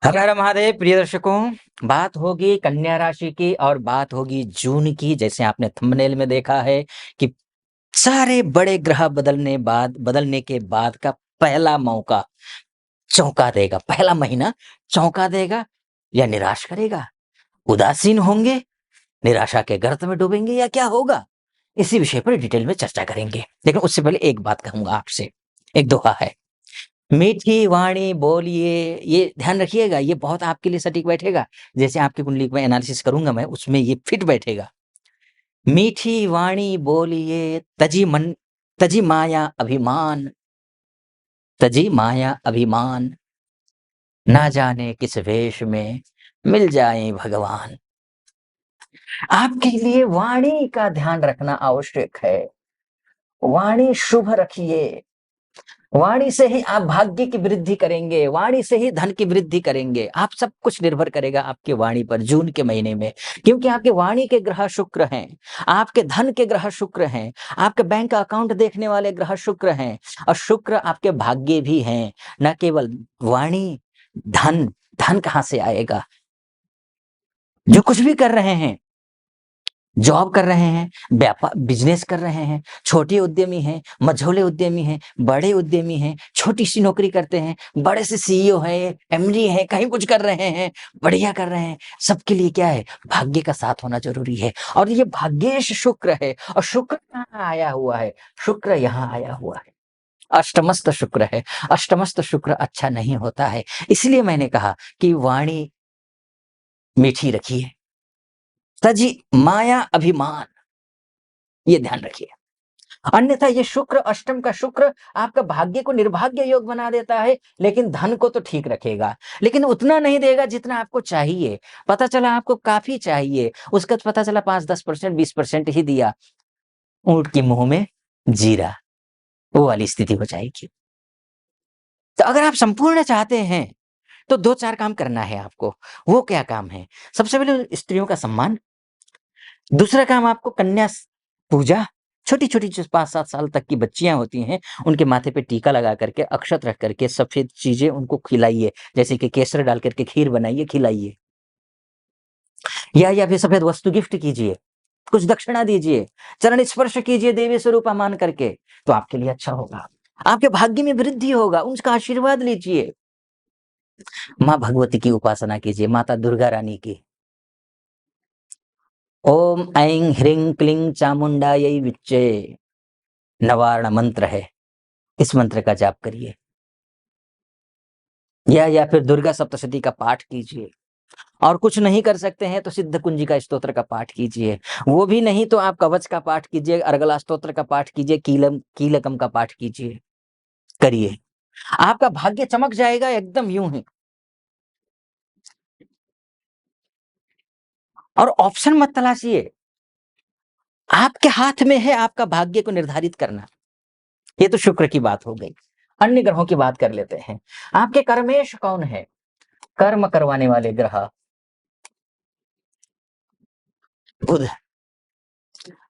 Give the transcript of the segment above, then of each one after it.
हर हर महादेव प्रिय दर्शकों, बात होगी कन्या राशि की और बात होगी जून की। जैसे आपने थंबनेल में देखा है कि सारे बड़े ग्रह बदलने के बाद का पहला मौका चौंका देगा। पहला महीना चौंका देगा या निराश करेगा। उदासीन होंगे, निराशा के गर्त में डूबेंगे या क्या होगा, इसी विषय पर डिटेल में चर्चा करेंगे। लेकिन उससे पहले एक बात कहूंगा आपसे, एक दोहा है, मीठी वाणी बोलिए। ये ध्यान रखिएगा, ये बहुत आपके लिए सटीक बैठेगा। जैसे आपकी कुंडली में एनालिसिस करूंगा मैं, उसमें ये फिट बैठेगा। मीठी वाणी बोलिए, तजी माया अभिमान, तजी माया अभिमान, ना जाने किस वेश में मिल जाए भगवान। आपके लिए वाणी का ध्यान रखना आवश्यक है। वाणी शुभ रखिए। वाणी से ही आप भाग्य की वृद्धि करेंगे, वाणी से ही धन की वृद्धि करेंगे। आप सब कुछ निर्भर करेगा आपकी वाणी पर जून के महीने में, क्योंकि आपके वाणी के ग्रह शुक्र हैं, आपके धन के ग्रह शुक्र हैं, आपके बैंक अकाउंट देखने वाले ग्रह शुक्र हैं, और शुक्र आपके भाग्य भी हैं। न केवल वाणी, धन, धन कहां से आएगा? जो कुछ भी कर रहे हैं, जॉब कर रहे हैं, व्यापार बिजनेस कर रहे हैं, छोटे उद्यमी हैं, मझोले उद्यमी हैं, बड़े उद्यमी हैं, छोटी सी नौकरी करते हैं, बड़े से सीईओ हैं, एमडी हैं, कहीं कुछ कर रहे हैं, बढ़िया कर रहे हैं, सबके लिए क्या है? भाग्य का साथ होना जरूरी है। और ये भाग्येश शुक्र है, और शुक्र कहाँ आया हुआ है? शुक्र यहाँ आया हुआ है, अष्टमस्त शुक्र है। अष्टमस्त शुक्र अच्छा नहीं होता है, इसलिए मैंने कहा कि वाणी मीठी रखिए, तजी माया अभिमान, ये ध्यान रखिए। अन्यथा ये शुक्र, अष्टम का शुक्र आपका भाग्य को निर्भाग्य योग बना देता है, लेकिन धन को तो ठीक रखेगा, लेकिन उतना नहीं देगा जितना आपको चाहिए। पता चला आपको काफी चाहिए, उसका तो पता चला 5-10%, 20% ही दिया। ऊंट के मुंह में जीरा, वो वाली स्थिति हो जाएगी। तो अगर आप संपूर्ण चाहते हैं तो 2-4 काम करना है आपको। वो क्या काम है? सबसे पहले स्त्रियों का सम्मान। दूसरा काम आपको कन्या पूजा। छोटी-छोटी जो 5-7 साल तक की बच्चियाँ होती हैं, उनके माथे पे टीका लगा करके, अक्षत रख करके, सफ़ेद चीज़ें उनको खिलाइए। जैसे कि केसर डाल करके खीर बनाइए, खिलाइए। या फिर सफ़ेद वस्तु गिफ्ट कीजिए, कुछ दक्षिणा दीजिए, चरण स्पर्श कीजिए देवी स्वरूपा मान करके, तो आपके लिए अच्छा होगा। आपके भाग्य में वृद्धि होगा, उनका आशीर्वाद लीजिए। माँ भगवती की उपासना कीजिए, माता दुर्गा रानी की। ओम ऐं ह्रीं क्लीं चामुंडायै विच्चे नवारण मंत्र है, इस मंत्र का जाप करिए। या फिर दुर्गा सप्तशती का पाठ कीजिए। और कुछ नहीं कर सकते हैं तो सिद्ध कुंजिका स्तोत्र का पाठ कीजिए। वो भी नहीं तो आप कवच का पाठ कीजिए, अर्गला स्तोत्र का पाठ कीजिए, कीलकम का पाठ कीजिए, करिए। आपका भाग्य चमक जाएगा एकदम यूं ही। और ऑप्शन मत तलाशिए, आपके हाथ में है आपका भाग्य को निर्धारित करना। ये तो शुक्र की बात हो गई। अन्य ग्रहों की बात कर लेते हैं। आपके कर्मेश कौन है? कर्म करवाने वाले ग्रह बुध।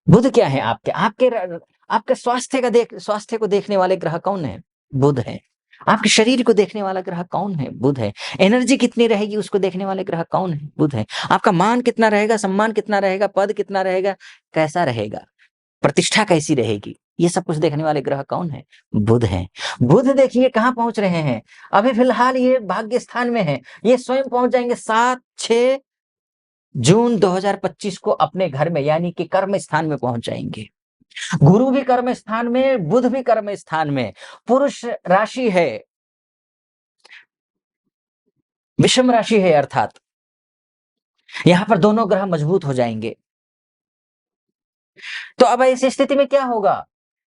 बुध क्या है आपके? आपके स्वास्थ्य को देखने वाले ग्रह कौन है? बुध है। आपके शरीर को देखने वाला ग्रह कौन है? बुध है। एनर्जी कितनी रहेगी उसको देखने वाले ग्रह कौन है? बुध है। आपका मान कितना रहेगा, सम्मान कितना रहेगा, पद कितना रहेगा, कैसा रहेगा, प्रतिष्ठा कैसी रहेगी, ये सब कुछ देखने वाले ग्रह कौन है? बुध है। बुध देखिए कहाँ पहुंच रहे हैं। अभी फिलहाल ये भाग्य स्थान में है, ये स्वयं पहुंच जाएंगे 7-6 जून 2025 को अपने घर में, यानी कि कर्म स्थान में पहुंच जाएंगे। गुरु भी कर्म स्थान में, बुध भी कर्म स्थान में। पुरुष राशि है, विषम राशि है, अर्थात यहां पर दोनों ग्रह मजबूत हो जाएंगे। तो अब ऐसी स्थिति में क्या होगा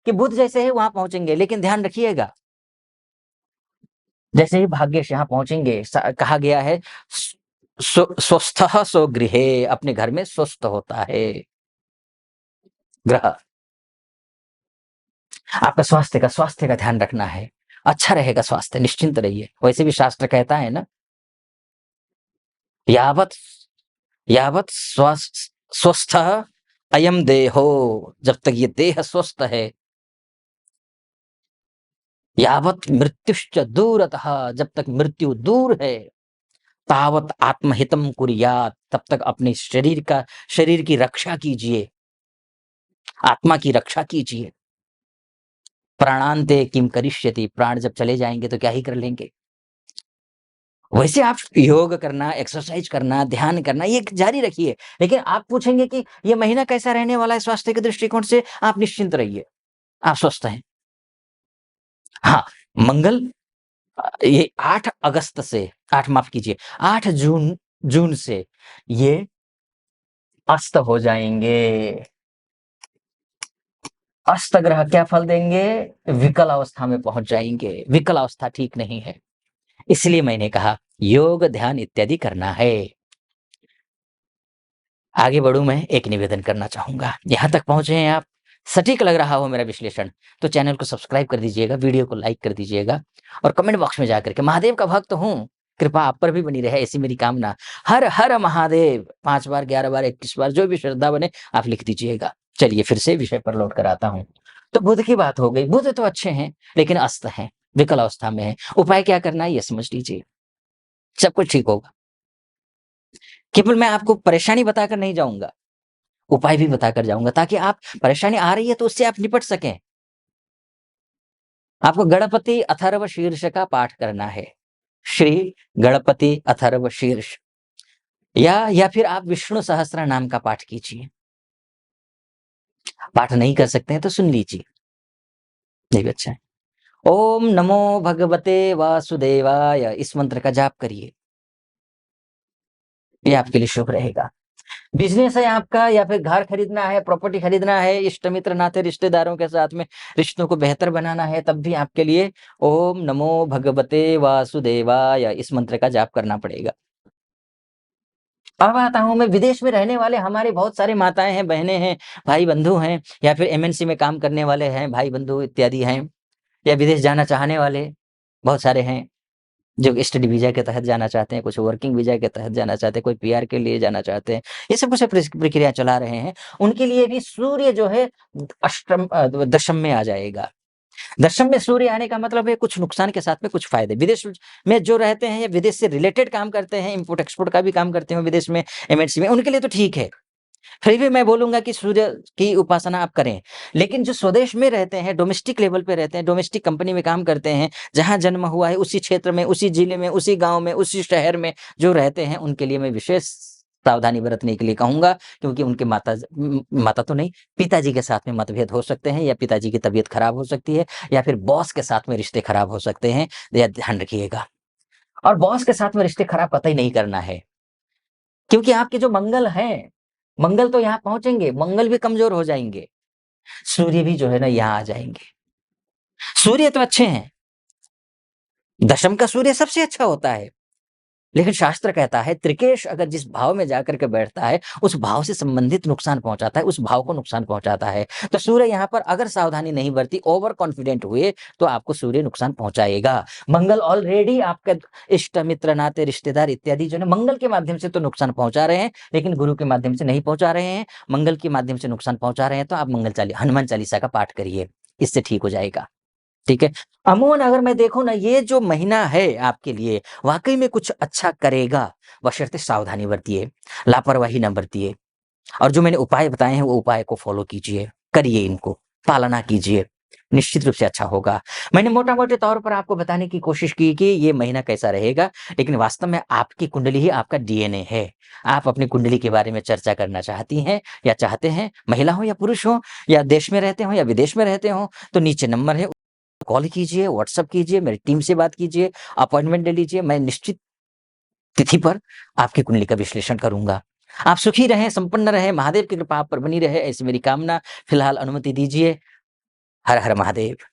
कि बुध जैसे ही वहां पहुंचेंगे, लेकिन ध्यान रखिएगा, जैसे ही भाग्येश यहां पहुंचेंगे, कहा गया है स्वस्थ सो गृहे, अपने घर में स्वस्थ होता है ग्रह। आपका स्वास्थ्य का ध्यान रखना है, अच्छा रहेगा स्वास्थ्य, निश्चिंत रहिए। वैसे भी शास्त्र कहता है ना, यावत यावत स्वस्थ अयम देहो, जब तक ये देह स्वस्थ है, यावत मृत्युश्च दूरतः, जब तक मृत्यु दूर है, तावत आत्महितम कुर्यात्, तब तक अपने शरीर की रक्षा कीजिए, आत्मा की रक्षा कीजिए। प्राणान्ते किम करिष्यति, प्राण जब चले जाएँगे तो क्या ही कर लेंगे। वैसे आप योग करना, एक्सरसाइज करना, ध्यान करना ये जारी रखिए। लेकिन आप पूछेंगे कि ये महीना कैसा रहने वाला है स्वास्थ्य के दृष्टिकोण से, आप निश्चिंत रहिए, आप स्वस्थ हैं। हाँ, मंगल ये 8 अगस्त से 8 माफ़ कीजिए 8 जून जून से ये अस्त हो जाएँगे। अस्त ग्रह क्या फल देंगे? विकल अवस्था में पहुँच जाएँगे। विकल अवस्था ठीक नहीं है। इसलिए मैंने कहा योग, ध्यान इत्यादि करना है। आगे बढ़ूँ मैं, एक निवेदन करना चाहूँगा। यहाँ तक पहुँचे हैं आप, सटीक लग रहा हो मेरा विश्लेषण, तो चैनल को सब्सक्राइब कर दीजिएगा, वीडियो को लाइक कर दीजिएगा और कमेंट बॉक्स में जाकर के महादेव का भक्त हूँ, कृपा आप पर भी बनी रहे ऐसी मेरी कामना। हर हर महादेव 5 बार, 11 बार, 21 बार जो भी श्रद्धा बने आप लिख दीजिएगा। चलिए फिर से विषय पर लौट कर आता हूँ। तो बुध की बात हो गई, बुध तो अच्छे हैं, लेकिन अस्त हैं, विकल अवस्था में हैं। उपाय क्या करना है ये समझ लीजिए, सब कुछ ठीक होगा। केवल मैं आपको परेशानी बताकर नहीं जाऊँगा। उपाय भी बताकर जाऊँगा ताकि आप परेशानी आ रही है तो उससे आप निपट सकें। आपको गणपति अथर्व शीर्ष का पाठ करना है। श्री गणपति अथर्व शीर्ष या फिर आप विष्णु सहस्त्र नाम का पाठ कीजिए। पाठ नहीं कर सकते हैं तो सुन लीजिए, ये भी अच्छा है। ओम नमो भगवते वासुदेवाय, इस मंत्र का जाप करिए। ये आपके लिए शुभ रहेगा। बिज़नेस है आपका या फिर घर खरीदना है, प्रॉपर्टी खरीदना है, इष्ट मित्र नाते रिश्तेदारों के साथ में रिश्तों को बेहतर बनाना है, तब भी आपके लिए ओम नमो भगवते वासुदेवाय इस मंत्र का जाप करना पड़ेगा। अब आता हूँ मैं विदेश में रहने वाले हमारे बहुत सारे माताएँ हैं, बहनें हैं, भाई-बंधु हैं या फिर एमएनसी में काम करने वाले हैं, भाई-बंधु इत्यादि हैं या विदेश जाना चाहने वाले बहुत सारे हैं। जो स्टडी वीज़ा के तहत जाना चाहते हैं, कुछ वर्किंग वीज़ा के तहत जाना चाहते हैं, कोई पीआर के लिए जाना चाहते हैं। ये सब कुछ प्रक्रिया चला रहे हैं। उनके लिए भी सूर्य जो है दशम में आ जाएगा। दशम में सूर्य आने का मतलब है कुछ नुकसान के साथ में कुछ फ़ायदे। विदेश में जो रहते हैं या विदेश से रिलेटेड काम करते हैं, इम्पोर्ट-एक्सपोर्ट का भी काम करते हो विदेश में, एमएनसी में, उनके लिए तो ठीक है। फिर भी मैं बोलूँगा कि सूर्य की उपासना आप करें। लेकिन जो स्वदेश में रहते हैं, डोमेस्टिक लेवल पे रहते हैं, डोमेस्टिक कंपनी में काम करते हैं, जहाँ जन्म हुआ है उसी क्षेत्र में, उसी जिले में, उसी गाँव में, उसी शहर में जो रहते हैं, उनके लिए मैं विशेष सावधानी बरतने के लिए कहूँगा क्योंकि उनके माता तो नहीं, पिताजी के साथ में मतभेद हो सकते हैं या पिताजी की तबीयत खराब हो सकती है या फिर बॉस के साथ में रिश्ते खराब हो सकते हैं, यह ध्यान रखिएगा। और बॉस के साथ में रिश्ते खराब कतई नहीं करना है। क्योंकि आपके जो मंगल हैं, मंगल तो यहाँ पहुँचेंगे, मंगल भी कमज़ोर हो जाएँगे, सूर्य भी जो है ना यहाँ आ जाएँगे। सूर्य तो अच्छे हैं, दशम का सूर्य सबसे अच्छा होता है, लेकिन शास्त्र कहता है त्रिकेश अगर जिस भाव में जाकर के बैठता है, उस भाव से संबंधित नुकसान पहुँचाता है, उस भाव को नुकसान पहुँचाता है। तो सूर्य यहाँ पर अगर सावधानी नहीं बरती, ओवर कॉन्फिडेंट हुए, तो आपको सूर्य नुकसान पहुँचाएगा। मंगल ऑलरेडी आपके इष्ट मित्र, नाते, रिश्तेदार इत्यादि जो है ना मंगल के माध्यम से तो नुकसान पहुँचा रहे हैं, लेकिन गुरु के माध्यम से नहीं पहुँचा रहे हैं। मंगल के माध्यम से नुकसान पहुँचा रहे हैं, तो आप हनुमान चालीसा का पाठ करिए, इससे ठीक हो जाएगा। ठीक है? अमूमन अगर मैं देखूँ ना ये जो महीना है आपके लिए वाक़ई में कुछ अच्छा करेगा, बशर्ते सावधानी बरतिए, लापरवाही ना बरतिए और जो मैंने उपाय बताए हैं वो उपाय को फ़ॉलो कीजिए, करिए इनको, पालना कीजिए, निश्चित रूप से अच्छा होगा। मैंने मोटा-मोटे तौर पर आपको बताने की कोशिश की कि ये महीना कैसा रहेगा, लेकिन वास्तव में आपकी कुंडली ही आपका डीएनए है। आप अपनी कुंडली के बारे में चर्चा करना चाहती हैं या चाहते हैं, महिला हो या पुरुष हो या देश में रहते हों या विदेश में रहते हों, तो नीचे नंबर है कॉल कीजिए, व्हाट्सएप कीजिए, मेरी टीम से बात कीजिए, अपॉइंटमेंट ले लीजिए, मैं निश्चित तिथि पर आपकी कुंडली का विश्लेषण करूँगा। आप सुखी रहें, संपन्न रहें, महादेव की कृपा आप पर बनी रहे, ऐसी मेरी कामना। फिलहाल अनुमति दीजिए। हर हर महादेव।